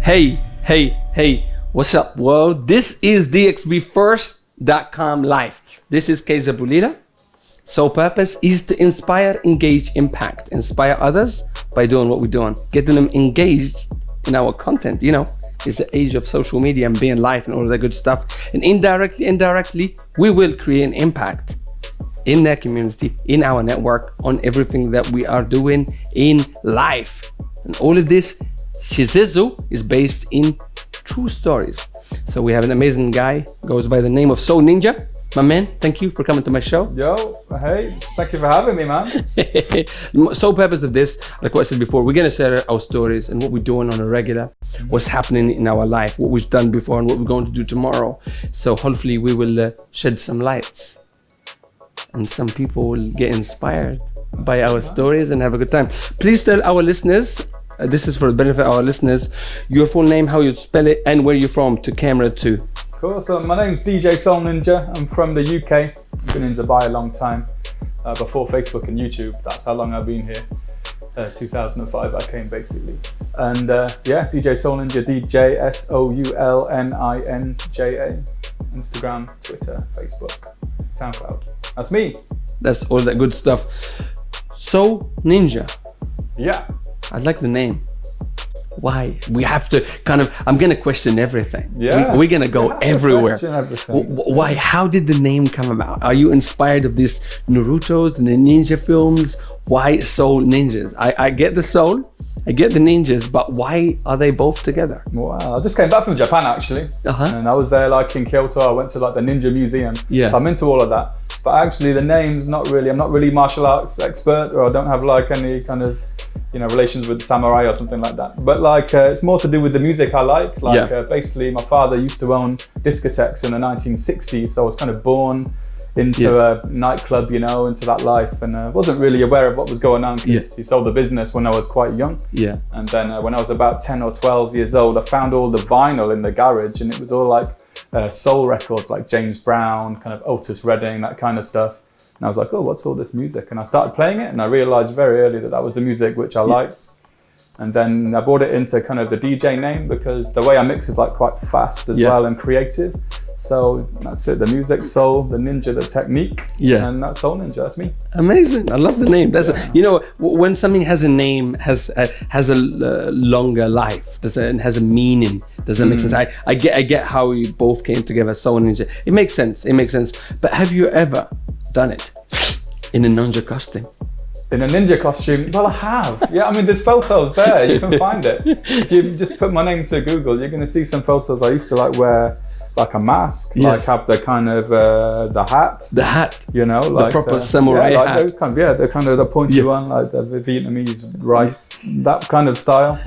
Hey, what's up, world? This is DXBFirst.com live. This is Keza Bulila. Sole purpose is to inspire, engage, impact. Inspire others by doing what we're doing. Getting them engaged in our content, it's the age of social media and being live and all that good stuff. And indirectly, we will create an impact in their community, in our network, on everything that we are doing in life. And all of this shizizu is based in true stories. So we have an amazing guy, goes by the name of SOULNINJA. My man, thank you for coming to my show. Yo, hey, thank you for having me, man. The sole purpose of this, like what I said before, we're gonna share our stories and what we're doing on a regular, what's happening in our life, what we've done before and what we're going to do tomorrow. So hopefully we will shed some lights and some people will get inspired by our stories and have a good time. Please tell our listeners, this is for the benefit of our listeners, your full name, how you spell it, and where you're from to camera 2. Cool, so my name's DJ SOULNINJA. I'm from the UK. I've been in Dubai a long time, before Facebook and YouTube. That's how long I've been here. 2005 I came basically. And DJ SOULNINJA, DJ SOULNINJA. Instagram, Twitter, Facebook, SoundCloud. That's me. That's all that good stuff. SOULNINJA. Yeah. I like the name. Why? We have to I'm gonna question everything. Yeah. We're gonna go everywhere. Question everything. Why? How did the name come about? Are you inspired of these Naruto's and the ninja films? Why Soul Ninjas? I get the soul, I get the ninjas, but why are they both together? Wow, I just came back from Japan actually. And I was there in Kyoto. I went to the Ninja Museum. Yeah. So I'm into all of that. But actually the name's not really, I'm not really martial arts expert, or I don't have any kind of relations with samurai or something like that. But it's more to do with the music I like. Basically my father used to own discotheques in the 1960s. So I was kind of born into a nightclub, into that life, and wasn't really aware of what was going on because he sold the business when I was quite young. Yeah. And then when I was about 10 or 12 years old, I found all the vinyl in the garage, and it was all soul records like James Brown, kind of Otis Redding, that kind of stuff. And I was like, oh, what's all this music? And I started playing it, and I realized very early that was the music which I liked. And then I brought it into kind of the DJ name because the way I mix is quite fast as well and creative. So that's it, the music, soul, the ninja, the technique, and that's SOULNINJA, that's me. Amazing, I love the name. That's when something has a name, has a longer life, has a meaning, does that make sense? I get how you both came together, SOULNINJA. It makes sense. But have you ever done it in a ninja costume? In a ninja costume? Well, I have. Yeah, I mean, there's photos there. You can find it. If you just put my name to Google, you're going to see some photos. I used to wear a mask, have the kind of the hat. The hat. The proper samurai hat. Those the kind of the pointy one, the Vietnamese rice, that kind of style.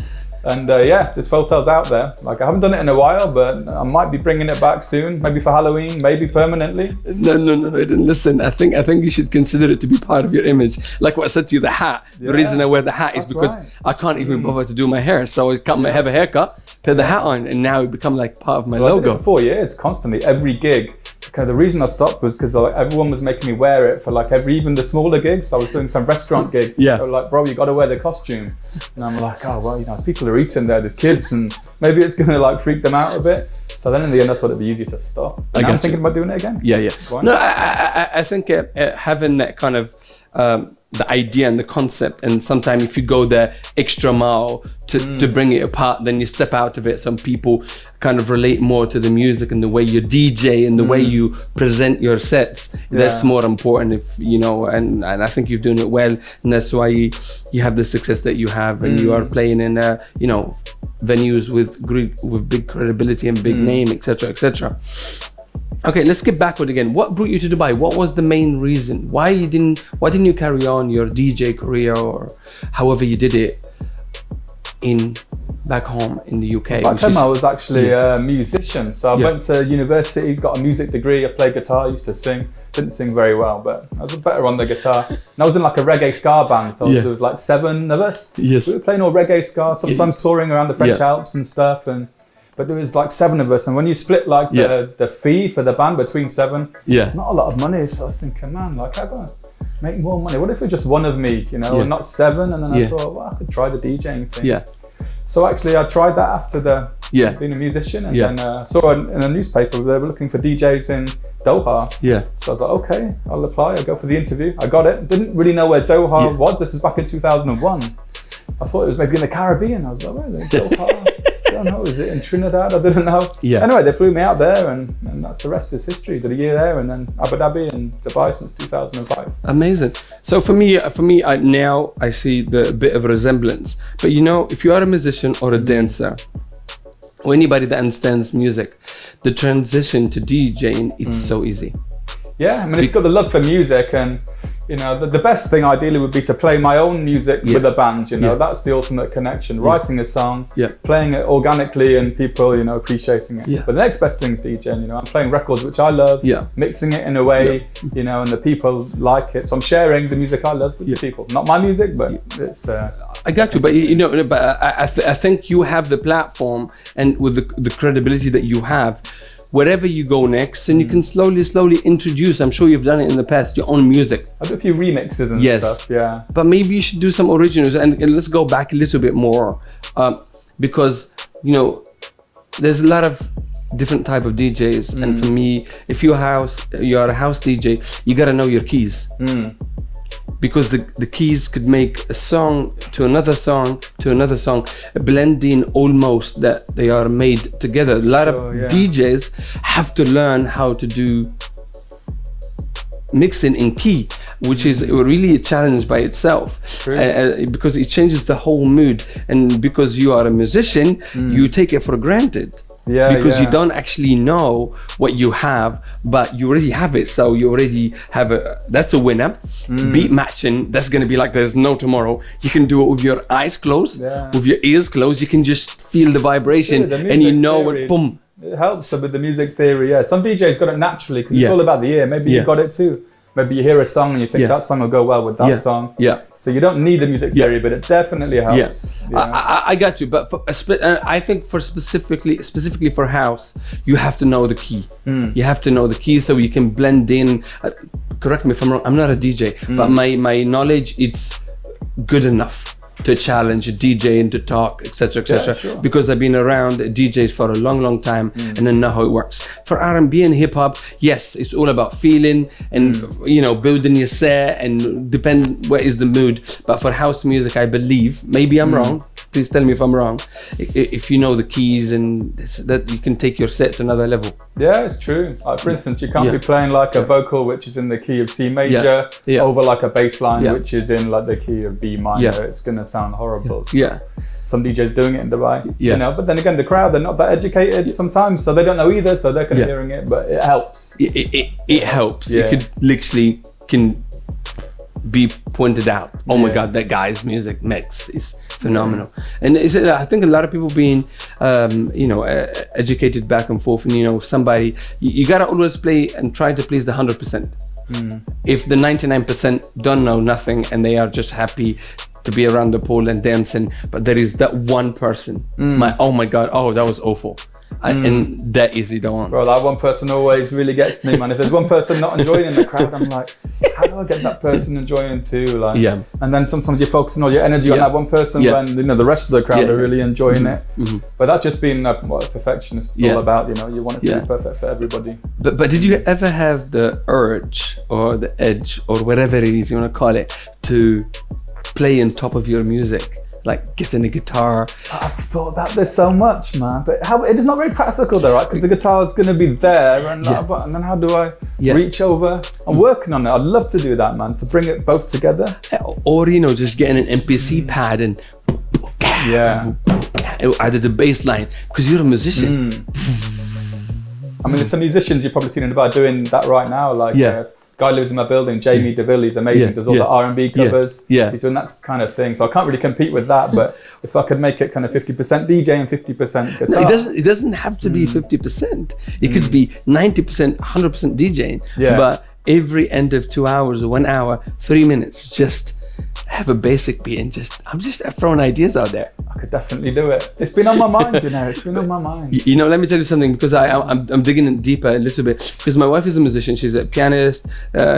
And there's photos out there. I haven't done it in a while, but I might be bringing it back soon. Maybe for Halloween, maybe permanently. No. Listen, I think you should consider it to be part of your image. Like what I said to you, the hat. The reason I wear the hat is because I can't even bother to do my hair. So I have a haircut, put the hat on, and now it become part of my logo. I did it for 4 years, constantly, every gig. The reason I stopped was because everyone was making me wear it for even the smaller gigs. I was doing some restaurant gig. Yeah. They were bro, you got to wear the costume. And I'm oh, well, people are eating there, there's kids, and maybe it's going to freak them out a bit. So then in the end, I thought it'd be easier to stop. And I'm thinking about doing it again. Yeah. No, I think having that kind of the idea and the concept, and sometimes if you go the extra mile to bring it apart, then you step out of it. Some people kind of relate more to the music and the way you DJ and the way you present your sets. That's more important, and I think you're doing it well, and that's why you have the success that you have, and you are playing in venues with big credibility and big name, etc. Okay, let's get backward again. What brought you to Dubai? What was the main reason? Why didn't you carry on your DJ career, or however you did it back home in the UK? Back home I was actually a musician. So I went to university, got a music degree, I played guitar, I used to sing. Didn't sing very well, but I was better on the guitar. And I was in a reggae ska band. So there was 7 of us. Yes. We were playing all reggae ska, sometimes touring around the French Alps and stuff. But there was 7 of us, and when you split the fee for the band between 7, it's not a lot of money. So I was thinking, man, how can I make more money? What if it was just one of me, and not 7? And then I thought, well, I could try the DJing thing. Yeah. So actually, I tried that after being a musician, and then saw in a newspaper they were looking for DJs in Doha. Yeah. So I was like, okay, I'll apply. I'll go for the interview. I got it. Didn't really know where Doha was. This was back in 2001. I thought it was maybe in the Caribbean. I was like, where is it? Doha? I don't know. Is it in Trinidad? I didn't know. Yeah. Anyway, they flew me out there, and that's the rest is history. Did a year there, and then Abu Dhabi and Dubai since 2005. Amazing. So for me, now I see the bit of resemblance. But you know, if you are a musician or a dancer, or anybody that understands music, the transition to DJing, it's so easy. Yeah, I mean, if you've got the love for music, and you know, the best thing ideally would be to play my own music with a band. You know, that's the ultimate connection. Writing a song, playing it organically, and people, you know, appreciating it. But the next best thing is DJing. You know, I'm playing records which I love, mixing it in a way, you know, and the people like it. So I'm sharing the music I love with the people. Not my music, but it's. I got you, but you know, but I think you have the platform, and with the credibility that you have, wherever you go next, and you can slowly introduce, I'm sure you've done it in the past, your own music. I do a few remixes and stuff, But maybe you should do some originals, and let's go back a little bit more, because, you know, there's a lot of different type of DJs, and for me, if you're a house DJ, you gotta know your keys. Because the keys could make a song to another song to another song, blending almost that they are made together. A lot of DJs have to learn how to do mixing in key, which is really a challenge by itself, because it changes the whole mood. And because you are a musician, you take it for granted. Because you don't actually know what you have, but you already have it. So you already have that's a winner. Beat matching, that's gonna be like there's no tomorrow. You can do it with your eyes closed, with your ears closed. You can just feel the vibration, and you know what, boom. It helps with the music theory, Some DJs got it naturally, because it's all about the ear. Maybe you got it too. Maybe you hear a song and you think that song will go well with that song. So you don't need the music theory, but it definitely helps. I got you, but I think for specifically for house, you have to know the key. You have to know the key so you can blend in. Correct me if I'm wrong. I'm not a DJ, but my knowledge, it's good enough to challenge a DJ and to talk, etc., because I've been around DJs for a long time, and I know how it works. For R&B and hip hop, yes, it's all about feeling and you know, building your set, and depend what is the mood. But for house music, I believe, maybe I'm wrong, please tell me if I'm wrong, if you know the keys, and that you can take your set to another level. Yeah, it's true. For instance, you can't be playing like a vocal which is in the key of C major over like a bass line which is in like the key of B minor. It's gonna sound horrible. So some DJs doing it in Dubai, you know, but then again, the crowd, they're not that educated sometimes, so they don't know either, so they're kind of hearing it, but it helps. It helps. It could literally can be pointed out. Oh my God, that guy's music mix is phenomenal. And I think a lot of people being, you know, educated back and forth, and you know, somebody, you gotta always play and try to please the 100%. If the 99% don't know nothing and they are just happy to be around the pool and dancing, but there is that one person, oh my God, oh, that was awful. And that is the one. Bro, that one person always really gets to me, man. If there's one person not enjoying in the crowd, I'm like, how do I get that person enjoying too? Like, and then sometimes you're focusing all your energy on that one person when, you know, the rest of the crowd are really enjoying it. But that's just being what a perfectionist is all about, you know. You want it to be perfect for everybody. But did you ever have the urge or the edge or whatever it is you want to call it to play on top of your music? Like getting a guitar. I've thought about this so much, man. But it is not very practical though, right? Because the guitar is going to be there, and then how do I reach over? I'm working on it. I'd love to do that, man. To bring it both together. Or you know, just getting an MPC pad and added the bass line, because you're a musician. I mean, there's some musicians you've probably seen in Dubai doing that right now. Like guy lives in my building, Jamie DeVille, he's amazing, does all the R&B covers. He's doing that kind of thing. So I can't really compete with that, but if I could make it kind of 50% DJ and 50% guitar. No, it doesn't have to be 50%. It could be 90%, 100% DJing. But every end of 2 hours or 1 hour, 3 minutes, just have a basic beat and I'm just throwing ideas out there. I could definitely do it. It's been on my mind, you know. It's been on my mind. You know, let me tell you something, because I'm digging in deeper a little bit, because my wife is a musician. She's a pianist,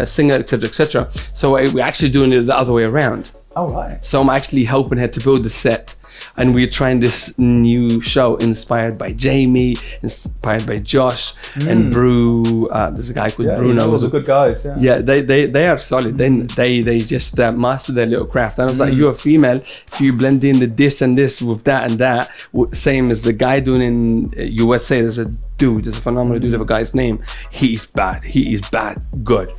singer, etc., etc. So we're actually doing it the other way around. Oh, right. So I'm actually helping her to build the set. and we're trying this new show inspired by Jamie, inspired by Josh and Brew. There's a guy called Bruno. Those are good guys. Yeah, they are solid. They just master their little craft. And I was like, you're a female. If you blend in the this and this with that and that, same as the guy doing in USA. There's a phenomenal dude of a guy's name. He is bad, good.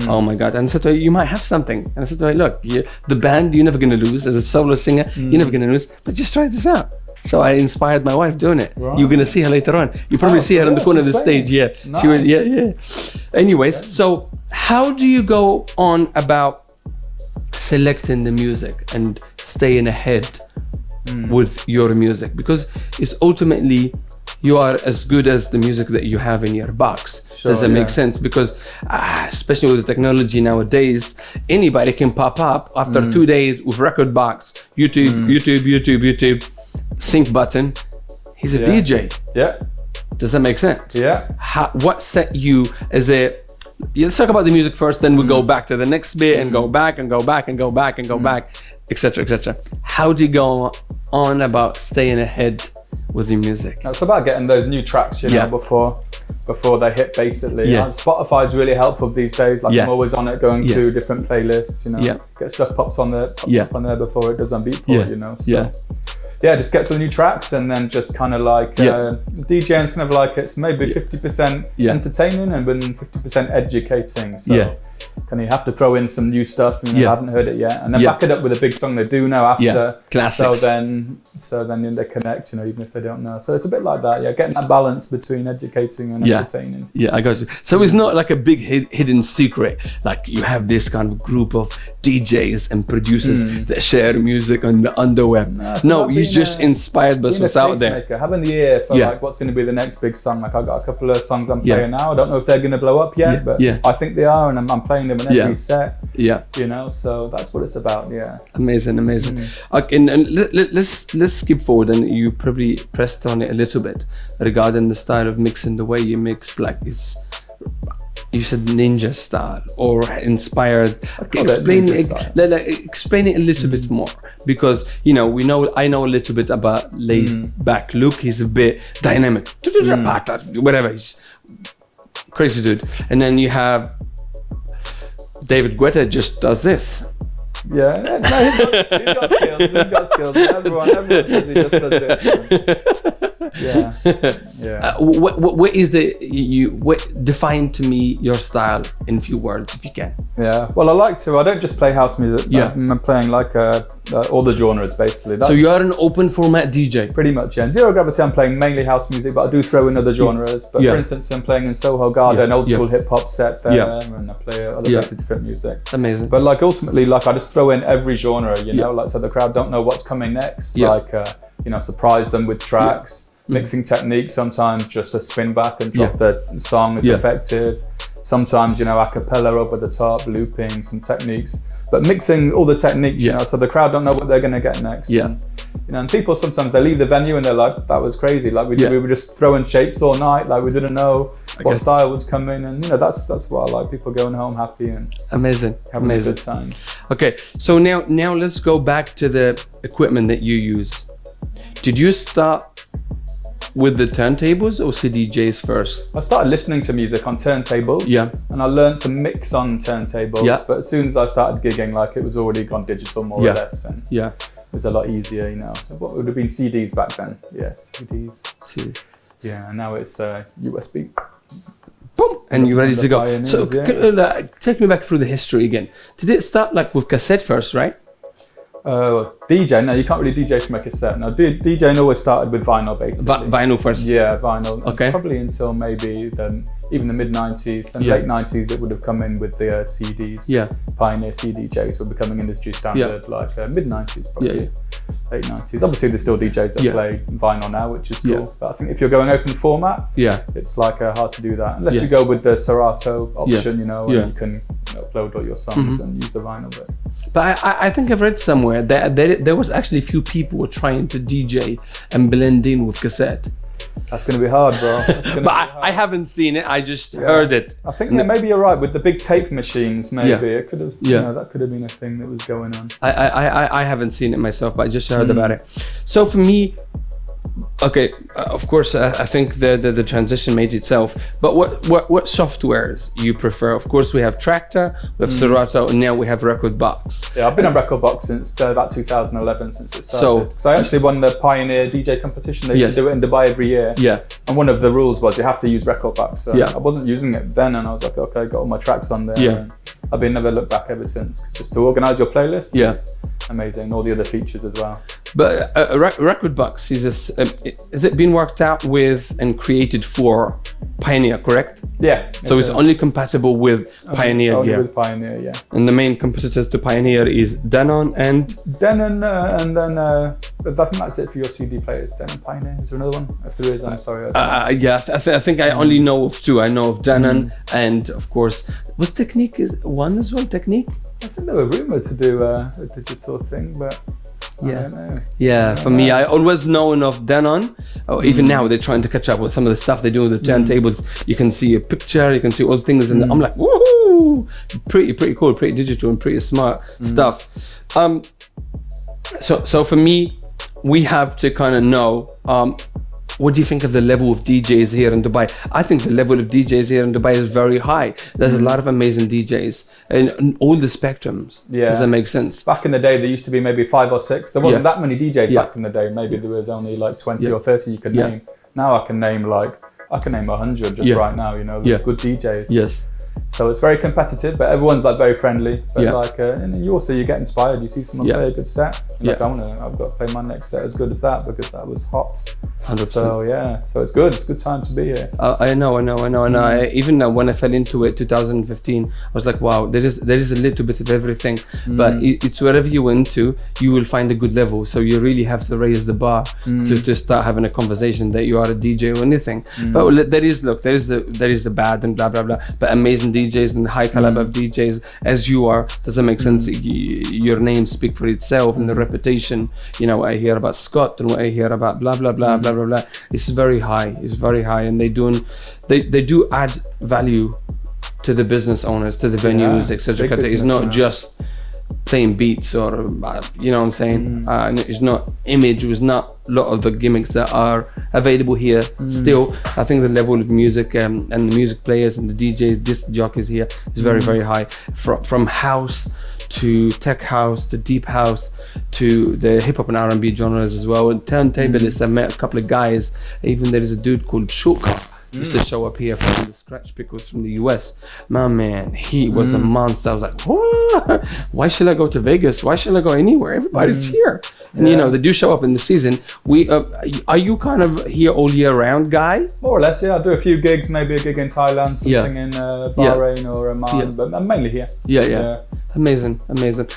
Oh my God. And I said to her, you might have something. And I said to her, look, the band, you're never going to lose. As a solo singer, you're never going to lose. But just try this out. So I inspired my wife doing it. Right. You're going to see her later on. You probably see her on the corner of the stage. Yeah. Nice. She was, Anyways, so how do you go on about selecting the music and staying ahead with your music? Because it's ultimately, you are as good as the music that you have in your box. Does that make sense? Because especially with the technology nowadays, anybody can pop up after 2 days with record box, YouTube, sync button. He's a DJ. Yeah. Does that make sense? Yeah. What set you as a... Let's talk about the music first, then we go back to the next bit and go back and go back and go back and go back, etc., etc. How do you go on about staying ahead with the music? It's about getting those new tracks, you know, before they hit, basically. Spotify's really helpful these days. Like I'm always on it, going through different playlists, you know. Get stuff pops up on there before it does on Beatport, you know. So, just get some new tracks, and then just kind of like DJing's kind of like, it's maybe 50% entertaining and then 50% educating. So kind of you have to throw in some new stuff, you know, haven't heard it yet, and then back it up with a big song they do know after. Classics. So then they connect, you know, even if they don't know. So it's a bit like that, getting that balance between educating and entertaining. I got you. So it's not like a big hidden secret, like you have this kind of group of DJs and producers that share music on the underweb. No, you're just inspired by what's out there. Having the ear for like what's going to be the next big song. Like I got a couple of songs I'm playing now. I don't know if they're going to blow up yet, but I think they are, and I'm playing them in every set. You know, so that's what it's about. Amazing. Okay, and let's skip forward, and you probably pressed on it a little bit regarding the style of mixing, the way you mix, like you said ninja style or inspired. Explain it a little bit more, because you know I know a little bit about laid back Luke. He's a bit dynamic, whatever. He's crazy dude. And then you have David Guetta, just does this. He's got skills. Everyone says he just does this. What is define to me your style in few words, if you can? Well, I don't just play house music. I'm playing like all the genres, basically. So you are an open format DJ? Pretty much, In Zero Gravity, I'm playing mainly house music, but I do throw in other genres. But for instance, I'm playing in Soho Garden, old school hip hop set there, and I play other different music. Amazing. But like ultimately, like I just throw in every genre, you know, like so the crowd don't know what's coming next. Like you know, surprise them with tracks, mixing techniques. Sometimes just a spin back and drop the song is effective. Sometimes, you know, a cappella over the top, looping some techniques, but mixing all the techniques, you know, so the crowd don't know what they're going to get next. And, you know, and people sometimes they leave the venue and they're like, that was crazy. Like we were just throwing shapes all night. Like we didn't know what style was coming, and you know, that's what I like. People going home happy and having a good time. Okay, so now let's go back to the equipment that you use. Did you start with the turntables or CDJs first? I started listening to music on turntables, and I learned to mix on turntables. But as soon as I started gigging, like it was already gone digital more or less, and it was a lot easier, you know. So what would have been CDs back then? CDs. And now it's USB. Boom, and you're ready to go. So take me back through the history again. Did it start like with cassette first, right? DJ, no, you can't really DJ from a cassette. No, DJing always started with vinyl, basically. Vinyl first? Yeah, vinyl. Okay. Probably until maybe even the mid-90s and late 90s, it would have come in with the CDs. Pioneer CDJs were becoming industry standard, like mid-90s probably. Late 90s. Obviously, there's still DJs that play vinyl now, which is cool. But I think if you're going open format, it's like hard to do that. Unless you go with the Serato option, you know, and you can upload all your songs and use the vinyl bit. But I think I've read somewhere that there was actually a few people were trying to DJ and blend in with cassette. That's going to be hard, bro. But I haven't seen it. I just heard it. I think maybe you're right with the big tape machines. Maybe it could have. Yeah. You know, that could have been a thing that was going on. I haven't seen it myself, but I just heard about it. So for me, okay, of course, I think the transition made itself. But what softwares you prefer? Of course, we have Tractor, we have Serato, and now we have Rekordbox. Yeah, I've been on Rekordbox since about 2011, since it started. So I actually won the Pioneer DJ competition. They used to do it in Dubai every year. Yeah. And one of the rules was you have to use Rekordbox. So Yeah. I wasn't using it then, and I was like, okay, I got all my tracks on there. Yeah. And I've never looked back ever since. Just to organize your playlist. Yeah. Is amazing. All the other features as well. But Rekordbox is it been worked out with and created for Pioneer, correct? Yeah. So it's only compatible with Pioneer only gear. with Pioneer, yeah. And the main competitors to Pioneer is Denon and Denon, and then I think that's it for your CD players. Denon, Pioneer. Is there another one? If there is, I'm sorry. yeah. I think I only know of two. I know of Denon and of course, was Technique one as well? Technique? I think they were rumored to do a digital thing, but. I don't know. Yeah, for me, I always known of Denon. Even now, they're trying to catch up with some of the stuff they do with the turntables. You can see a picture, you can see all things, and I'm like, woohoo! Pretty cool, pretty digital, and pretty smart stuff. So for me, we have to kind of know. What do you think of the level of DJs here in Dubai? I think the level of DJs here in Dubai is very high. There's a lot of amazing DJs and all the spectrums. Yeah. Does that make sense? Back in the day, there used to be maybe 5 or 6. There wasn't that many DJs back in the day. Maybe there was only like 20 or 30 you could name. Now I can name 100 just right now, you know, good DJs. Yes. So it's very competitive, but everyone's like very friendly. But and you get inspired. You see someone play a good set. You're like, I've got to play my next set as good as that because that was hot. 100%. So it's good. It's a good time to be here. I know. And even when I fell into it, 2015, I was like, wow, there is a little bit of everything, but it's wherever you went to, you will find a good level. So you really have to raise the bar to start having a conversation that you are a DJ or anything. But there is the bad and blah blah blah. But amazing DJs and high caliber of DJs as you are, doesn't make sense. Your name speak for itself and the reputation. You know, I hear about Scott and I hear about blah blah blah blah blah blah. It's very high. It's very high, and they do add value to the business owners, to the venues, etc. It's not just playing beats or you know what I'm saying. It's not image. It's not a lot of the gimmicks that are available here. Still, I think the level of music and the music players and the DJs, disc jockeys here is very very high. From house to tech house to deep house to the hip hop and R&B genres as well. And turntablists, I met a couple of guys. Even there is a dude called Shortcut. Used to show up here from the scratch pickles from the US. My man, he was a monster. I was like, what? Why should I go to Vegas? Why should I go anywhere? Everybody's here. And you know, they do show up in the season. Are you kind of here all year round guy? More or less, yeah. I do a few gigs, maybe a gig in Thailand, something in Bahrain or Oman, but I'm mainly here. Yeah. Amazing.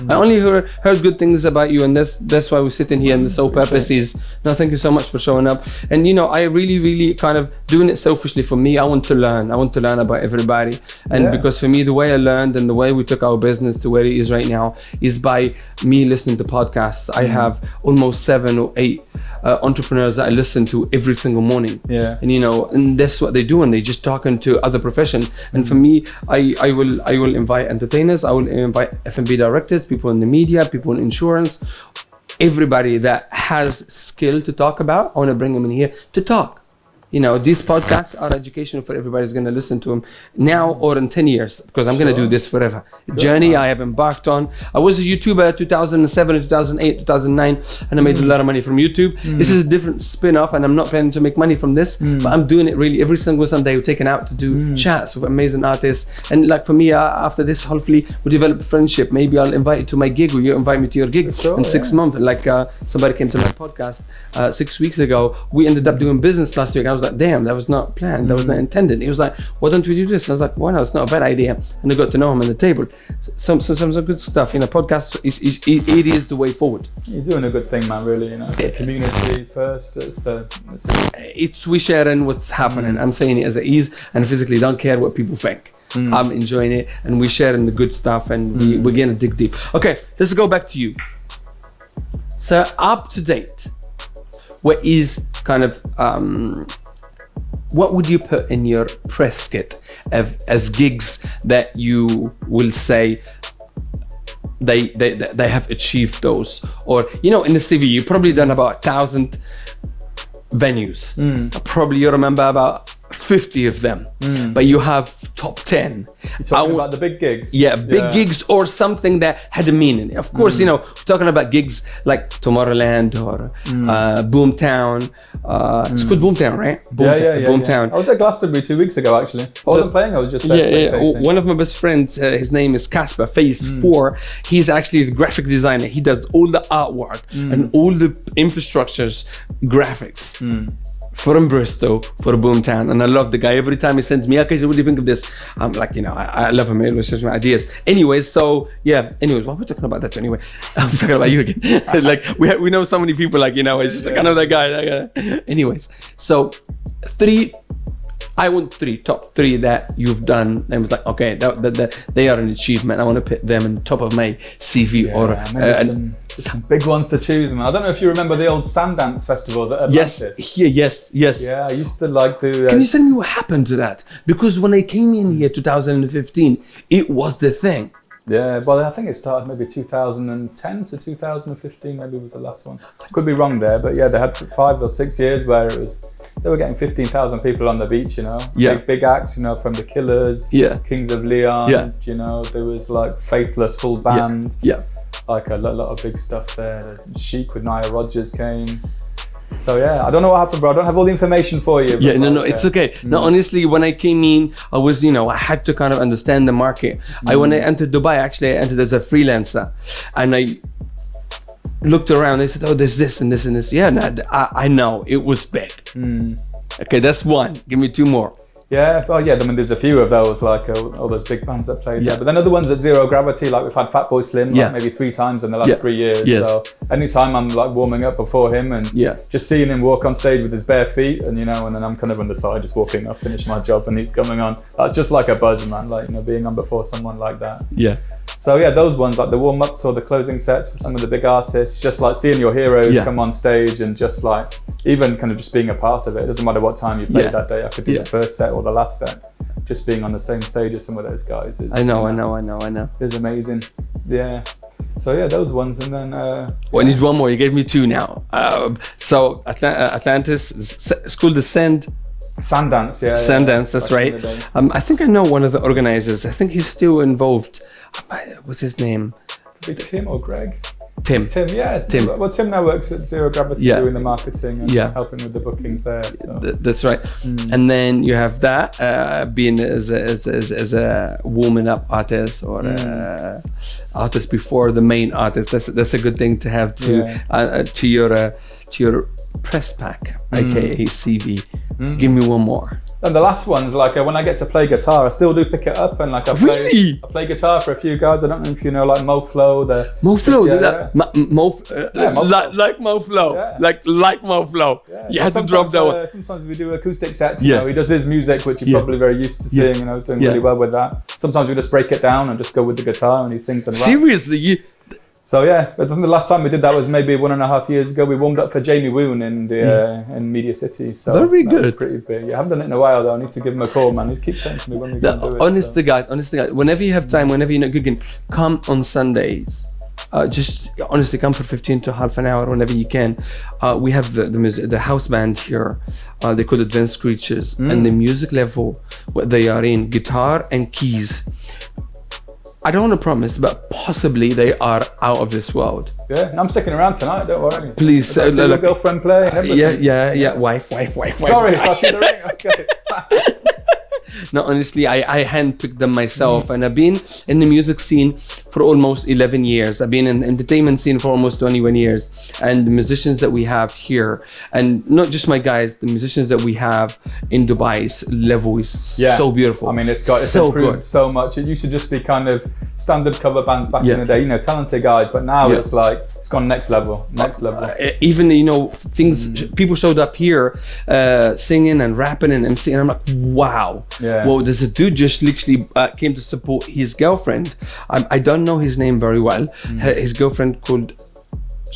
I only heard good things about you, and that's why we're sitting here. And the sole purpose is, no, thank you so much for showing up. And you know, I really kind of doing it selfishly for me. I want to learn about everybody, and because for me, the way I learned and the way we took our business to where it is right now is by me listening to podcasts. I have almost 7 or 8 entrepreneurs that I listen to every single morning. And you know, and that's what they do, and they just talking to other professions. And for me, I will invite entertainers. I will invite F&B directors, people in the media, people in insurance, everybody that has skill to talk about. I want to bring them in here to talk. You know, these podcasts are educational for everybody who's going to listen to them now or in 10 years, because I'm going to do this forever. Journey I have embarked on. I was a YouTuber 2007, 2008, 2009, and I made a lot of money from YouTube. This is a different spin-off, and I'm not planning to make money from this, but I'm doing it really every single Sunday. We're taking out to do chats with amazing artists. And like for me, after this, hopefully we develop a friendship. Maybe I'll invite you to my gig, or you invite me to your gig in 6 months. Like somebody came to my podcast 6 weeks ago. We ended up doing business last week. I was like, damn, that was not planned, that was not intended. He was like, why don't we do this? And I was like, why not? It's not a bad idea. And I got to know him on the table. Some good stuff. You know, podcast it is the way forward. You're doing a good thing, man. Really, you know, the community first. It's we sharing what's happening. I'm saying it as it is, and physically don't care what people think. I'm enjoying it, and we sharing the good stuff, and we're gonna dig deep. Okay, let's go back to you. So up to date, what is kind of what would you put in your press kit as gigs that you will say they have achieved those? Or, you know, in the CV, you've probably done about 1,000 venues. Probably you remember about 50 of them, but you have top 10. You're talking about the big gigs? Yeah, big gigs or something that had a meaning. Of course, you know, we're talking about gigs like Tomorrowland or Boomtown. It's called Boomtown, right? Boomtown. I was at Glastonbury 2 weeks ago, actually. I wasn't playing, I was just there. One of my best friends, his name is Casper, Phase 4. He's actually the graphic designer. He does all the artwork and all the infrastructures, graphics. From Bristol for Boomtown, and I love the guy. Every time he sends me, okay, so what do you think of this? I'm like, you know, I love him. He always shares my ideas. Anyways, so yeah. Anyways, why are we talking about that anyway? I'm talking about you again. Like we know so many people. Like, you know, it's just like, I know that guy. Anyways, so I want top three that you've done. And was like, okay, that they are an achievement. I want to put them in the top of my CV. Some big ones to choose, man. I don't know if you remember the old Sundance festivals at Atlantis. Yes. Yeah, I used to like to... Can you tell me what happened to that? Because when I came in here 2015, it was the thing. Yeah, well, I think it started maybe 2010 to 2015, maybe was the last one. Could be wrong there, but yeah, they had 5 or 6 years where they were getting 15,000 people on the beach, you know. Yeah. Big acts, you know, from the Killers, Kings of Leon, you know, there was like Faithless full band. Yeah. Like a lot of big stuff there. Chic with Nia Rogers came. So yeah, I don't know what happened, bro. I don't have all the information for you. Yeah, no, it's okay. No, honestly, when I came in, I was, you know, I had to kind of understand the market. When I entered Dubai, actually, I entered as a freelancer, and I looked around. I said, "Oh, there's this and this and this." Yeah, I know it was big. Okay, that's one. Give me 2 more. Yeah, well, yeah, I mean, there's a few of those, like all those big bands that played there. But then other ones at Zero Gravity, like we've had Fatboy Slim, like maybe 3 times in the last 3 years. So anytime I'm like warming up before him and just seeing him walk on stage with his bare feet, and you know, and then I'm kind of on the side just walking up, finish my job, and he's coming on. That's just like a buzz, man. Like, you know, being on before someone like that. Yeah. So yeah, those ones, like the warm-ups or the closing sets for some of the big artists, just like seeing your heroes come on stage and just like, even kind of just being a part of it. It doesn't matter what time you played that day. I could do the first set or the last set. Just being on the same stage as some of those guys is, I know. Is amazing. Yeah. So yeah, those ones, and then I need one more. You gave me 2 now. So Atlantis, it's called the Sundance, Sundance, that's right. I think I know one of the organizers. I think he's still involved. What's his name? Could be Tim or Greg. Tim. Yeah. Tim. Well, Tim now works at Zero Gravity doing the marketing and helping with the bookings there. So. That's right. And then you have that being as a warming up artist or artist before the main artist. That's a good thing to have to your press pack, aka CV. Give me one more. And the last one's like when I get to play guitar, I still do pick it up, and like I play guitar for a few guys. I don't know if you know like MoFlo. Like MoFlo, like MoFlo. Yeah. You have to drop that one. Sometimes we do acoustic sets. You know, he does his music, which you're probably very used to seeing. You know, doing really well with that. Sometimes we just break it down and just go with the guitar, and he sings and raps. Seriously, So yeah, but then the last time we did that was maybe 1.5 years ago. We warmed up for Jamie Woon in in Media City. So very good. Was pretty big. I haven't done it in a while though. I need to give him a call, man. He keeps saying to me when we can do it. Honest to God. Whenever you have time, whenever you're not cooking, come on Sundays. Just honestly, come for 15 to half an hour whenever you can. We have the house band here. They call it Advanced Creatures, and the music level what they are in, guitar and keys. I don't want to promise, but possibly they are out of this world. Yeah, and I'm sticking around tonight, don't worry. Please. See your girlfriend play and everything. Yeah. Wife. Sorry, I see the ring. Okay. No, honestly, I handpicked them myself, and I've been in the music scene for almost 11 years. I've been in the entertainment scene for almost 21 years, and the musicians that we have here, and not just my guys, the musicians that we have in Dubai's level is so beautiful. I mean, it's improved so much. It used to just be kind of standard cover bands back in the day, you know, talented guys, but now it's like it's gone next level. Even, you know, people showed up here singing and rapping and MCing, and I'm like, wow. Well, there's a dude just literally came to support his girlfriend. I don't know his name very well. His girlfriend called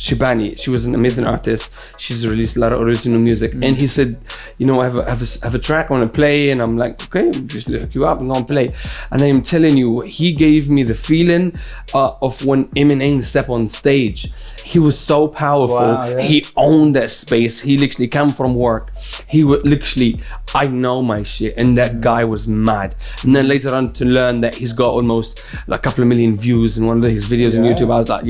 Shibani. She was an amazing artist. She's released a lot of original music. And he said, you know, I have a track I want to play. And I'm like, okay, just look you up and go and play. And I'm telling you, he gave me the feeling of when Eminem stepped on stage. He was so powerful. Wow, yeah. He owned that space. He literally came from work. He would literally, I know my shit. And that guy was mad. And then later on to learn that he's got almost like a couple of million views in one of his videos on YouTube, I was like,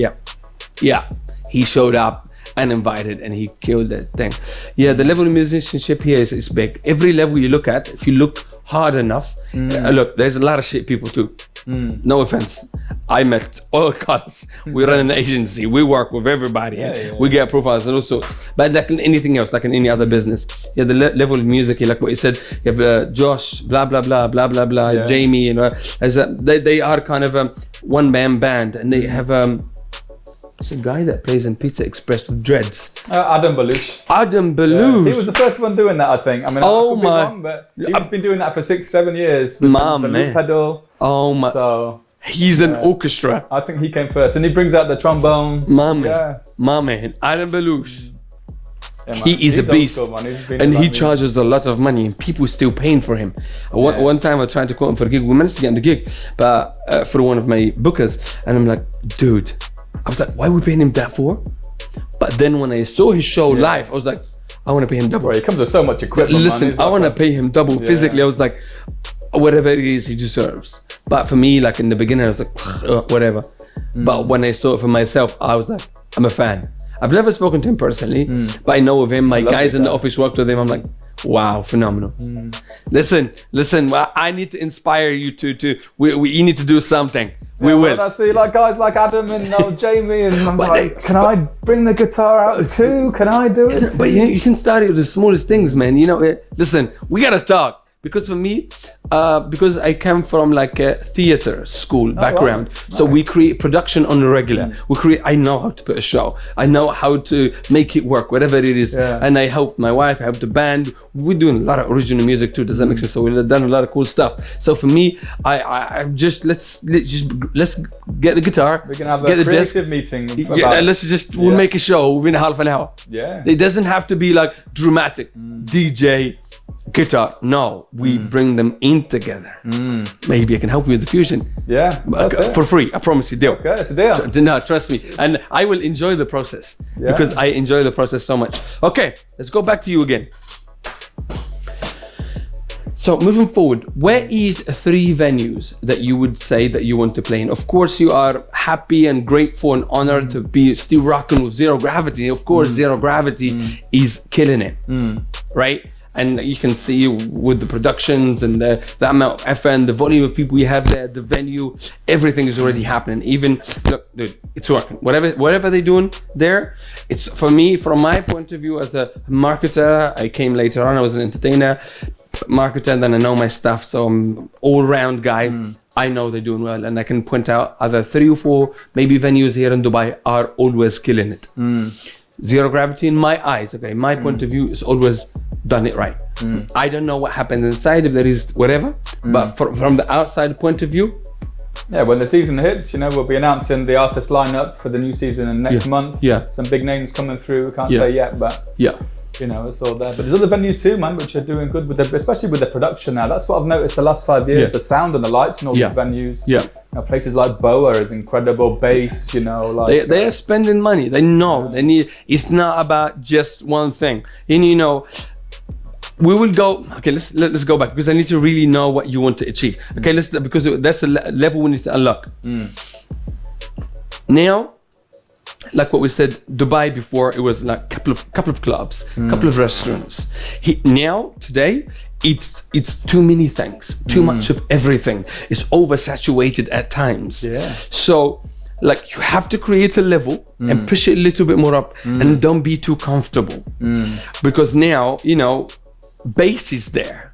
yeah. He showed up and invited and he killed that thing. Yeah, the level of musicianship here is big. Every level you look at, if you look hard enough, look, there's a lot of shit people too. No offense. I met all kinds. We run an agency. We work with everybody. We get profiles and all sorts. But like in anything else, like in any other business, the level of music, like what you said, you have Josh, blah, blah, blah, blah, blah, blah, Jamie, you know, they are kind of a one-man band, and they have it's a guy that plays in Pizza Express with dreads. Adam Belush. Adam Belush. He was the first one doing that, I think. I mean, I could be wrong, but he's been doing that for 6-7 years. With the loop pedal. Oh my. So he's an orchestra. I think he came first, and he brings out the trombone. My man, Adam Belush. Yeah, he is a beast, and he charges a lot of money, and people still paying for him. One time I tried to quote him for a gig. We managed to get on the gig, but for one of my bookers, and I'm like, dude, I was like, why are we paying him that for? But then when I saw his show live, I was like, I want to pay him double. Bro, he comes with so much equipment. Listen, I want to pay him double. Physically, I was like, whatever it is he deserves. But for me, like in the beginning, I was like, whatever. But when I saw it for myself, I was like, I'm a fan. I've never spoken to him personally, but I know of him. My guys in the office worked with him. I'm like, wow, phenomenal. Listen, I need to inspire you to you need to do something. We will. I see like guys like Adam and Jamie, and I'm like, can I bring the guitar out too? Can I do it? But you can start it with the smallest things, man. You know, listen, we gotta talk. Because for me, because I come from like a theater school background, so we create production on the regular. I know how to put a show. I know how to make it work, whatever it is. And I help my wife, I help the band. We're doing a lot of original music too. Does that make sense? So we've done a lot of cool stuff. So for me, I just let's get the guitar. We can have get a creative meeting. We'll make a show within half an hour. It doesn't have to be like dramatic. DJ. Guitar, no, we bring them in together. Maybe I can help you with the fusion. For free, I promise you, deal. Okay, it's a deal. No, trust me, and I will enjoy the process because I enjoy the process so much. Okay, let's go back to you again. So moving forward, where is 3 venues that you would say that you want to play in? Of course, you are happy and grateful and honored to be still rocking with Zero Gravity. Of course, Zero Gravity is killing it, right? And you can see with the productions and the amount of FN, the volume of people you have there, the venue, everything is already happening. Even, look, dude, it's working. Whatever they're doing there, it's for me, from my point of view as a marketer, I came later on, I was an entertainer, marketer, then I know my stuff, so I'm all-round guy. I know they're doing well, and I can point out other 3 or 4 maybe venues here in Dubai are always killing it. Zero Gravity, in my eyes, okay, my point of view is always done it right. I don't know what happens inside, if there is whatever, but from the outside point of view. Yeah, when the season hits, you know, we'll be announcing the artist lineup for the new season in next month. Some big names coming through, we can't say yet, but you know, it's all there. But there's other venues too, man, which are doing good with especially with the production now. That's what I've noticed the last 5 years, the sound and the lights in all these venues. You know, places like Boa is incredible, bass, you know, like they are spending money. They know they need. It's not about just one thing. And you know, we will go. Okay, let's go back because I need to really know what you want to achieve. Okay, because that's a level we need to unlock. Now, like what we said, Dubai before, it was like couple of clubs, couple of restaurants. Now today, it's too many things, too much of everything. It's oversaturated at times. So like you have to create a level and push it a little bit more up, and don't be too comfortable, because now, you know, bass is there.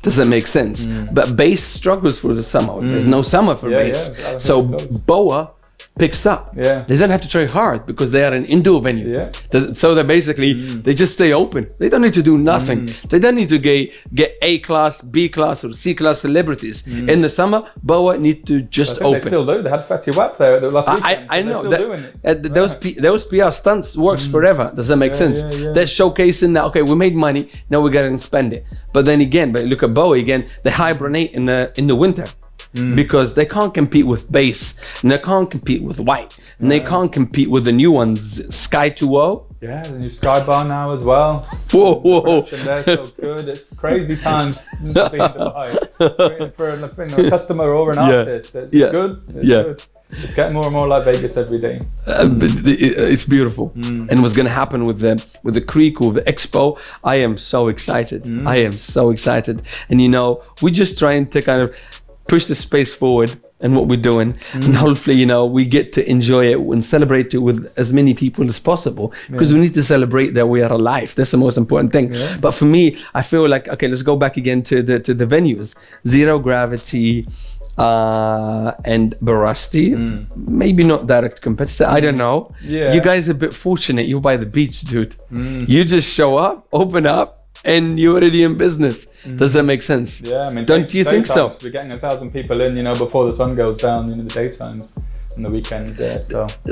Does that make sense? But bass struggles for the summer. There's no summer for bass. So Boa picks up. Yeah. They don't have to try hard because they are an indoor venue. Yeah. So they basically they just stay open. They don't need to do nothing. They don't need to get A class, B class, or C class celebrities. In the summer, Boa need to just open. They still do. They had Fatty Wap there the last weekend. I know they're still doing it. Those PR stunts works forever. Does that make sense? They're showcasing that. Okay, we made money. Now we gotta spend it. But then again, look at Boa again. They hibernate in the winter. Because they can't compete with bass, and they can't compete with white, and they can't compete with the new ones, Sky 2.0. Yeah, the new Sky Bar now as well. Whoa. They're so good. It's crazy times being in Dubai for a customer or an artist. It's good. It's good. It's getting more and more like Vegas every day. It's beautiful. And what's going to happen with the Creek or the Expo, I am so excited. I am so excited. And we're just trying to kind of push the space forward and what we're doing, and hopefully we get to enjoy it and celebrate it with as many people as possible, because we need to celebrate that we are alive. That's the most important thing. But for me, I feel like, okay, let's go back again to the venues. Zero Gravity and Barasti, maybe not direct competitor, I don't know. You guys are a bit fortunate. You're by the beach, dude. You just show up, open up, and you're already in business. Does that make sense? Yeah, I mean, don't you think so? We're getting 1,000 people in, before the sun goes down in the daytime and the weekends.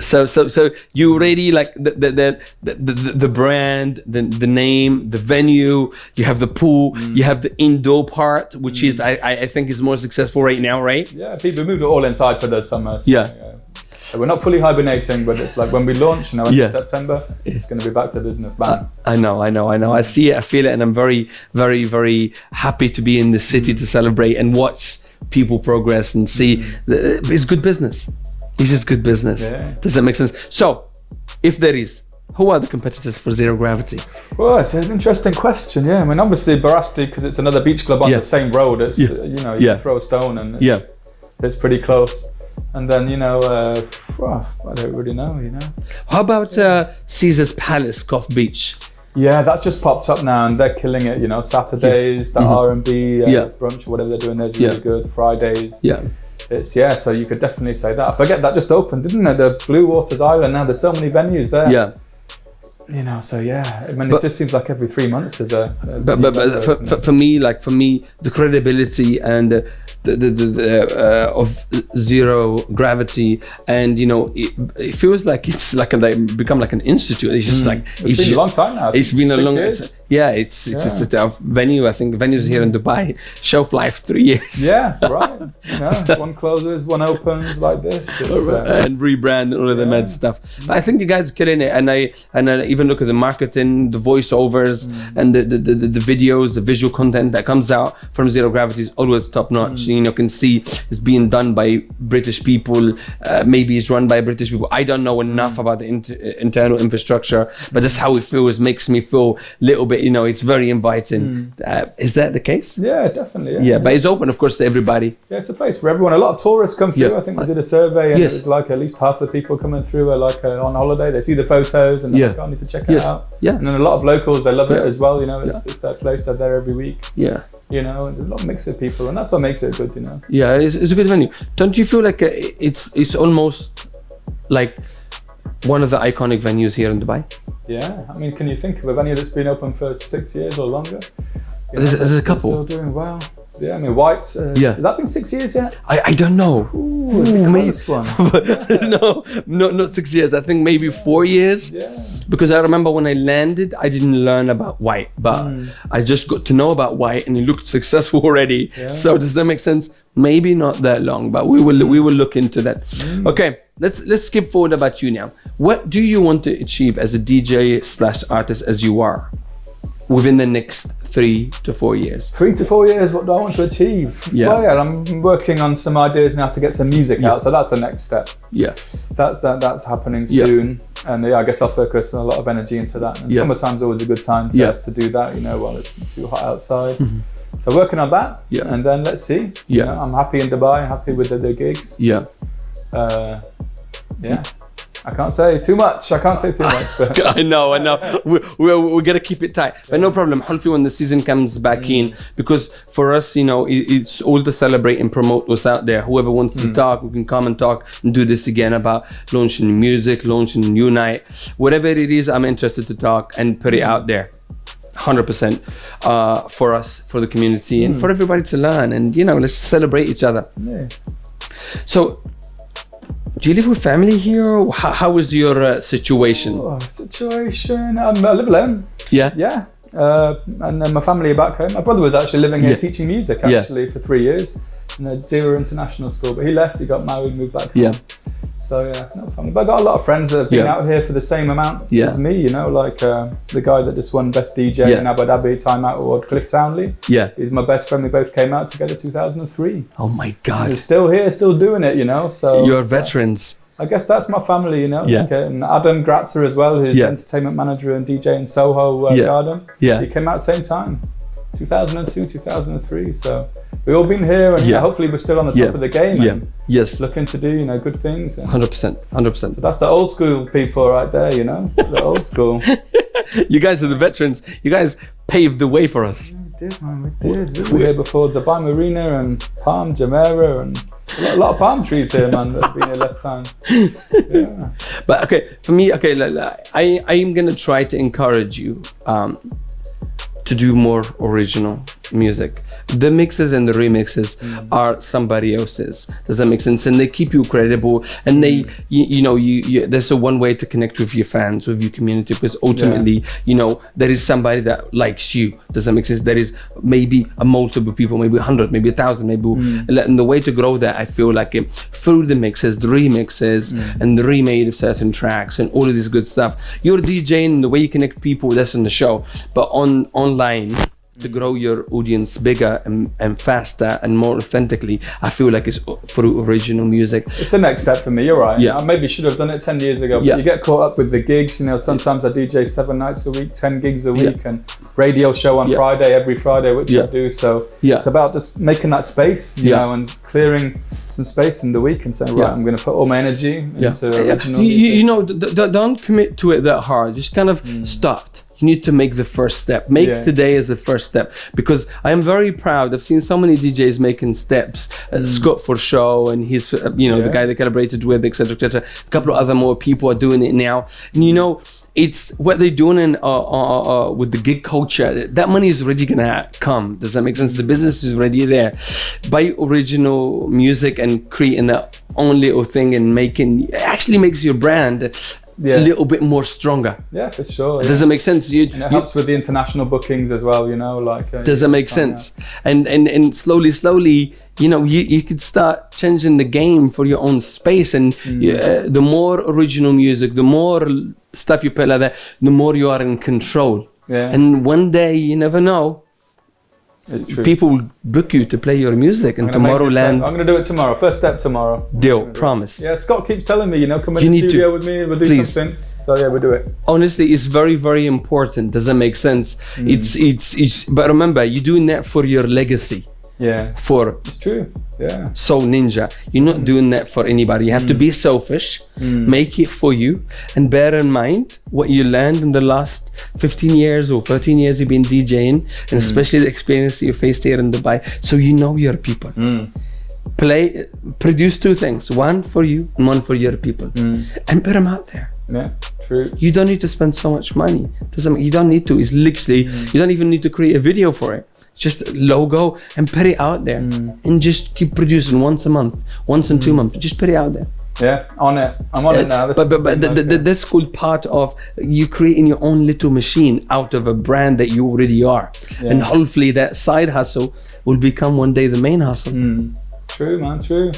So you already like the brand, the name, the venue. You have the pool. You have the indoor part, which is I think is more successful right now, right? Yeah, people moved it all inside for the summer. So, so we're not fully hibernating, but it's like when we launch, in September, it's going to be back to business. Bang. I know. I see it, I feel it, and I'm very, very, very happy to be in the city to celebrate and watch people progress and see. It's good business. It's just good business. Yeah. Does that make sense? So, if there is, who are the competitors for Zero Gravity? Well, it's an interesting question. Yeah, I mean, obviously Barasti, because it's another beach club on the same road. It's you throw a stone and it's pretty close. And then I don't really know. How about Caesar's Palace, Cough Beach? Yeah, that's just popped up now, and they're killing it. Saturdays, the R&B brunch or whatever they're doing there's really good. Fridays. It's so you could definitely say that. I forget that just opened, didn't it? The Blue Waters Island. Now there's so many venues there. Yeah. I mean, it just seems like every 3 months there's a but for me, the credibility and the of Zero Gravity, and it feels like it's like they become like an institute. It's just like it's been a long time now. It's been a long years. It's a venue. I think venues here in Dubai shelf life 3 years. Yeah, right. One closes, one opens, like this, and rebrand and all of the mad stuff. But I think you guys are killing it, and I even look at the marketing, the voiceovers, and the videos, the visual content that comes out from Zero Gravity is always top notch. Can see it's being done by British people. Maybe it's run by British people. I don't know enough about the internal infrastructure, but that's how it feels. It makes me feel a little bit, it's very inviting. Is that the case? Yeah, definitely. Yeah, but it's open, of course, to everybody. Yeah, it's a place for everyone. A lot of tourists come through. I think we did a survey, and it was like at least half the people coming through are like on holiday. They see the photos and they're like, I need to check it out. Yeah. And then a lot of locals, they love it as well. It's their place. They're there every week. Yeah. And there's a lot of mix of people, and that's what makes it good. Yeah, it's a good venue. Don't you feel like it's almost like one of the iconic venues here in Dubai? Yeah, I mean, can you think of a venue that's been open for 6 years or longer? There's a couple. Still doing well. Yeah, I mean, White's. Has that been 6 years yet? I don't know. Maybe one. No, not 6 years. I think maybe 4 years. Yeah. Because I remember when I landed, I didn't learn about White, but I just got to know about White, and it looked successful already. Yeah. So does that make sense? Maybe not that long, but we will look into that. Okay, let's skip forward about you now. What do you want to achieve as a DJ/artist as you are within the next 3 to 4 years? 3 to 4 years, what do I want to achieve? Yeah. Well, I'm working on some ideas now to get some music out, so that's the next step. Yeah. That's happening soon. And I guess I'll focus a lot of energy into that. And summertime's always a good time to do that, while it's too hot outside. So working on that, and then let's see. I'm happy in Dubai, happy with the gigs. I can't say too much. But I know. We're gonna keep it tight, but no problem. Hopefully, when the season comes back in, because for us, it's all to celebrate and promote what's out there. Whoever wants to talk, we can come and talk and do this again about launching music, launching a new night, whatever it is. I'm interested to talk and put it out there. 100% for us, for the community, and for everybody to learn. And let's celebrate each other. Yeah. So, do you live with family here? Or how is your situation? I live alone. Yeah. Yeah. And then my family are back home. My brother was actually living here teaching music for 3 years in a Dira International School, but he left, he got married, moved back home. Yeah. So no family. But I got a lot of friends that have been out here for the same amount as me, like the guy that just won Best DJ in Abu Dhabi Time Out Award, Cliff Townley. Yeah. He's my best friend. We both came out together 2003. Oh my God. He's still here, still doing it, so. You're veterans. I guess that's my family, Yeah. And Adam Gratzer as well, who's entertainment manager and DJ in Soho Garden. Yeah. He came out same time, 2002, 2003. So we've all been here, and hopefully we're still on the top of the game. And looking to do, good things. 100%. So that's the old school people right there, the old school. You guys are the veterans. You guys paved the way for us. We did, man. We did. We were here before Dubai Marina and Palm Jumeirah, and a lot of palm trees here, man, that have been here less time. Yeah. But for me, I am gonna try to encourage you to do more original music. The mixes and the remixes are somebody else's. Does that make sense? And they keep you credible, and they, there's a one way to connect with your fans, with your community, because ultimately, there is somebody that likes you. Does that make sense? There is maybe a multiple people, maybe 100, maybe 1,000, maybe, and the way to grow that, I feel like through the mixes, the remixes, and the remade of certain tracks, and all of this good stuff. You're DJing, the way you connect people, that's in the show, but online, to grow your audience bigger and faster and more authentically, I feel like it's through original music. It's the next step for me, you're right. Yeah. I maybe should have done it 10 years ago, but you get caught up with the gigs, sometimes I DJ 7 nights a week, 10 gigs a week, and radio show on Friday, every Friday, which I do. So it's about just making that space, and clearing some space in the week and saying, right, I'm going to put all my energy into original music. Don't commit to it that hard. Just kind of start. You need to make the first step. Make today as the first step, because I am very proud. I've seen so many DJs making steps. Scott for show, and he's the guy they collaborated with, etc., etc. A couple of other more people are doing it now. And it's what they're doing with the gig culture. That money is already gonna come. Does that make sense? The business is already there. Buy original music and creating that own little thing, and it actually makes your brand a little bit more stronger. Yeah, for sure. Does it make sense? And it helps with the international bookings as well, does it make sense? And slowly, you could start changing the game for your own space. And the more original music, the more stuff you put like that, the more you are in control. Yeah. And one day, you never know, people will book you to play your music in Tomorrowland. I'm going to do it tomorrow. First step tomorrow. Deal, promise. Yeah, Scott keeps telling me, come in the studio with me, we'll do something. So we'll do it. Honestly, it's very, very important. Does that make sense? It's but remember, you're doing that for your legacy. Yeah. It's true. Yeah. Soul Ninja. You're not doing that for anybody. You have to be selfish, make it for you, and bear in mind what you learned in the last 15 years or 13 years you've been DJing, and especially the experience you faced here in Dubai. So your people. Produce 2 things, one for you and one for your people, and put them out there. Yeah. True. You don't need to spend so much money. You don't need to. It's literally, you don't even need to create a video for it. Just a logo and put it out there, and just keep producing once a month, once in 2 months. Just put it out there. Yeah, on it. I'm on it now. But that's called part of you creating your own little machine out of a brand that you already are, and hopefully that side hustle will become one day the main hustle. True, man. True.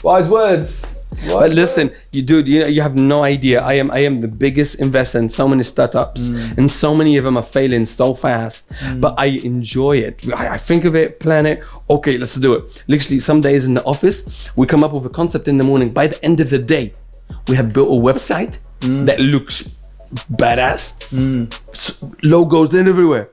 Wise words. But listen, you have no idea. I am the biggest investor in so many startups, and so many of them are failing so fast. But I enjoy it. I think of it, plan it. Okay, let's do it. Literally, some days in the office, we come up with a concept in the morning. By the end of the day, we have built a website that looks badass, logos everywhere.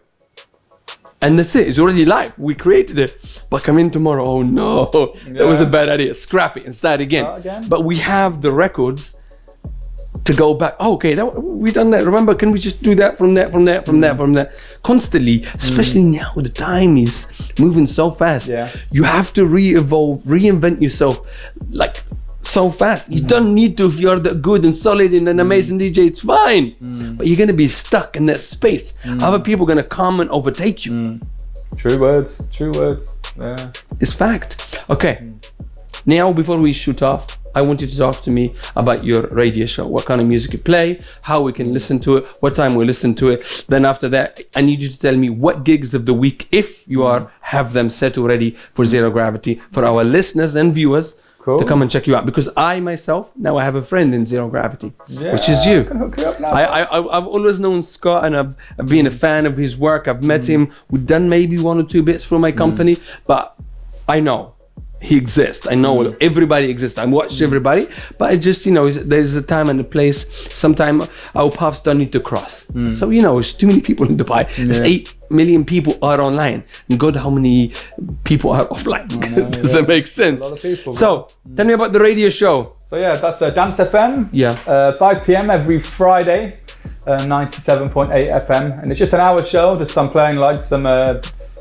And that's it. It's already live. We created it. But come in tomorrow. Oh no, that was a bad idea. Scrap it and start again. But we have the records to go back. Oh, okay, we done that. Remember, can we just do that from that? Constantly, especially now, the time is moving so fast. Yeah. You have to reinvent yourself, like so fast. You don't need to if you're the good and solid and an amazing DJ. It's fine, but you're gonna be stuck in that space. Other people are gonna come and overtake you. True words. Yeah. It's fact. Okay. Now, before we shoot off, I want you to talk to me about your radio show. What kind of music you play, how we can listen to it, what time we listen to it. Then after that, I need you to tell me what gigs of the week, if you have them set already for Zero Gravity, for our listeners and viewers to come and check you out. Because I myself, now I have a friend in Zero Gravity, which is you. I can hook you up now. I've always known Scott, and I've been a fan of his work. I've met him. We've done maybe 1 or 2 bits for my company, but I know he exists. I know everybody exists. I watch everybody, but I just, there's a time and a place. Sometimes our paths don't need to cross. So, there's too many people in Dubai. There's 8 million people are online. And God, how many people are offline? Does that make sense? A lot of people. So, tell me about the radio show. So yeah, that's DanceFM. Yeah. 5 p.m. every Friday, 97.8 FM. And it's just an hour show. Just I'm playing like some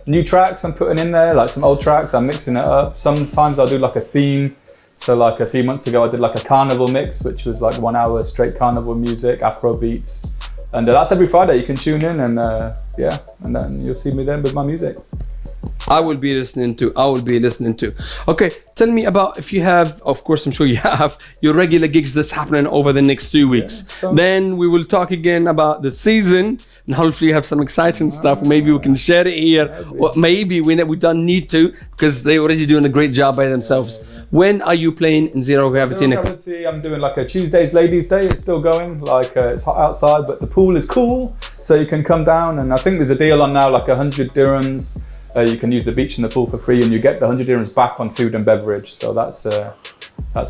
new tracks I'm putting in there, like some old tracks, I'm mixing it up. Sometimes I'll do like a theme. So like a few months ago, I did like a carnival mix, which was like 1 hour straight carnival music, Afro beats. And that's every Friday. You can tune in and and then you'll see me then with my music. I will be listening to. Okay, tell me about, if you have, of course I'm sure you have, your regular gigs that's happening over the next 2 weeks. Then we will talk again about the season, and hopefully you have some exciting stuff. Maybe we can share it here, or maybe we don't need to, because they're already doing a great job by themselves. When are you playing in Zero Gravity? Zero Gravity, I'm doing like a Tuesday's Ladies' Day. It's still going. Like it's hot outside, but the pool is cool, so you can come down. And I think there's a deal on now, like 100 dirhams. You can use the beach and the pool for free, and you get the 100 dirhams back on food and beverage. So that's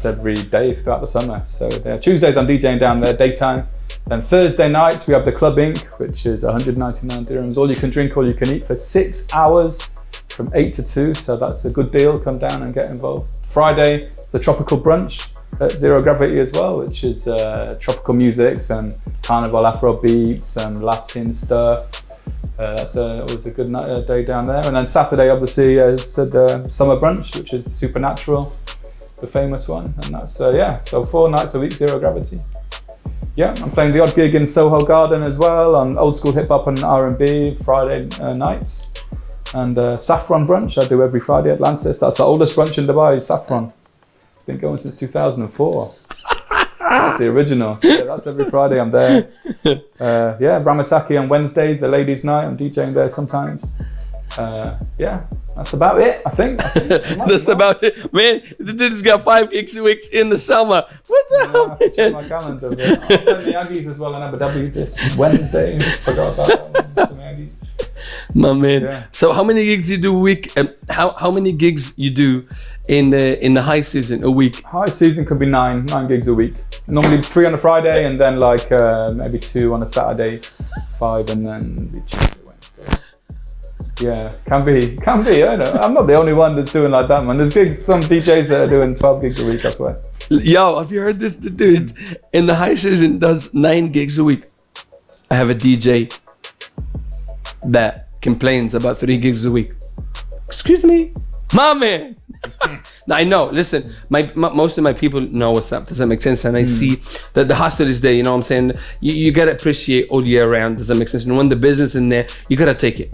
every day throughout the summer. So Tuesdays I'm DJing down there daytime. Then Thursday nights we have the Club Inc., which is 199 dirhams, all you can drink, all you can eat for 6 hours from 8 to 2. So that's a good deal. Come down and get involved. Friday it's the Tropical Brunch at Zero Gravity as well, which is tropical musics and carnival Afro beats and Latin stuff. That's always a good day down there. And then Saturday, obviously, is the Summer Brunch, which is the Supernatural, the famous one. And that's, so 4 nights a week, Zero Gravity. Yeah, I'm playing the odd gig in Soho Garden as well, on old school hip hop and R&B Friday nights. And Saffron Brunch, I do every Friday at Atlantis. That's the oldest brunch in Dubai, Saffron. It's been going since 2004. That's the original. So that's every Friday I'm there. Ramasaki on Wednesday, the ladies' night. I'm DJing there sometimes. That's about it. I think that's about it, man. The dude's got 5 gigs a week in the summer. What's up? Check my calendar. I'm playing the Aggies as well in Abu Dhabi this Wednesday. Forgot about that. Aggies. My man. Yeah. So how many gigs you do a week? How many gigs you do in the high season a week? High season could be 9 gigs a week. Normally 3 on a Friday, and then like maybe 2 on a Saturday, 5, and then Tuesday, Wednesday. Yeah, can be. I know. I'm not the only one that's doing like that, man. There's gigs, some DJs that are doing 12 gigs a week. I swear. Yo, have you heard this? The dude in the high season does 9 gigs a week. I have a DJ that complains about 3 gigs a week. Excuse me, my man. I know, listen, most of my people know what's up. Does that make sense? And I see that the hustle is there, you know what I'm saying? You gotta appreciate all year round. Does that make sense? And when the business in there, you gotta take it.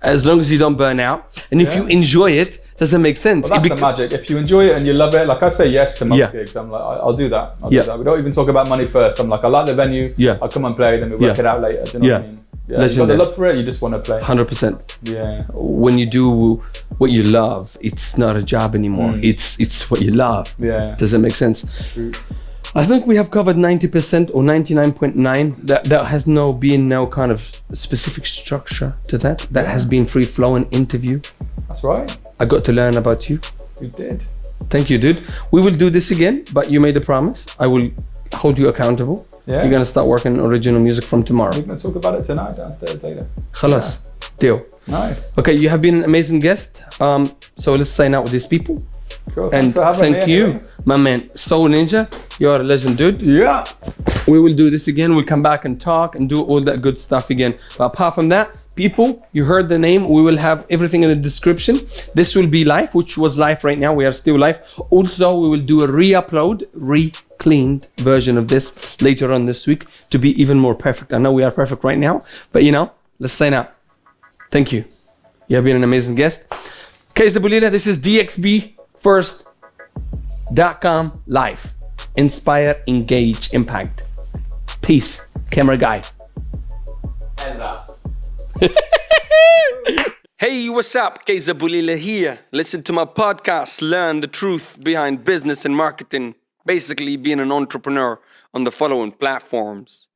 As long as you don't burn out. And if you enjoy it, does that make sense? Well, that's the magic. If you enjoy it and you love it, like I say yes to most gigs. I'm like, I'll do that. Do that. We don't even talk about money first. I'm like, I like the venue. I'll come and play, then we work it out later. Do you know what I mean? Yeah, you got the love for it, you just want to play. 100%. Yeah. When you do what you love, it's not a job anymore. It's what you love. Yeah. Does that make sense? True. I think we have covered 90% or 99.9. That has no kind of specific structure to that. That has been free flowing interview. That's right. I got to learn about you. You did. Thank you, dude. We will do this again, but you made a promise. I will hold you accountable. Yeah. You're gonna start working original music from tomorrow. We're gonna talk about it tonight downstairs later. Khalas. Deal. Nice. Okay, you have been an amazing guest. So let's sign out with these people. Cool. And thank you, my man, Soul Ninja. You're a legend, dude. Yeah. we will do this again. We'll come back and talk and do all that good stuff again. But apart from that, people, you heard the name. We will have everything in the description. This will be live, which was live right now. We are still live. Also, we will do a re-upload, re-cleaned version of this later on this week to be even more perfect. I know we are perfect right now, but you know, let's sign out. Thank you. You have been an amazing guest. Kaysa Boulila, this is DXBFirst.com live. Inspire, engage, impact. Peace. Camera guy. Hey, what's up? Kaysa Boulila here. Listen to my podcast, learn the truth behind business and marketing. Basically being an entrepreneur on the following platforms.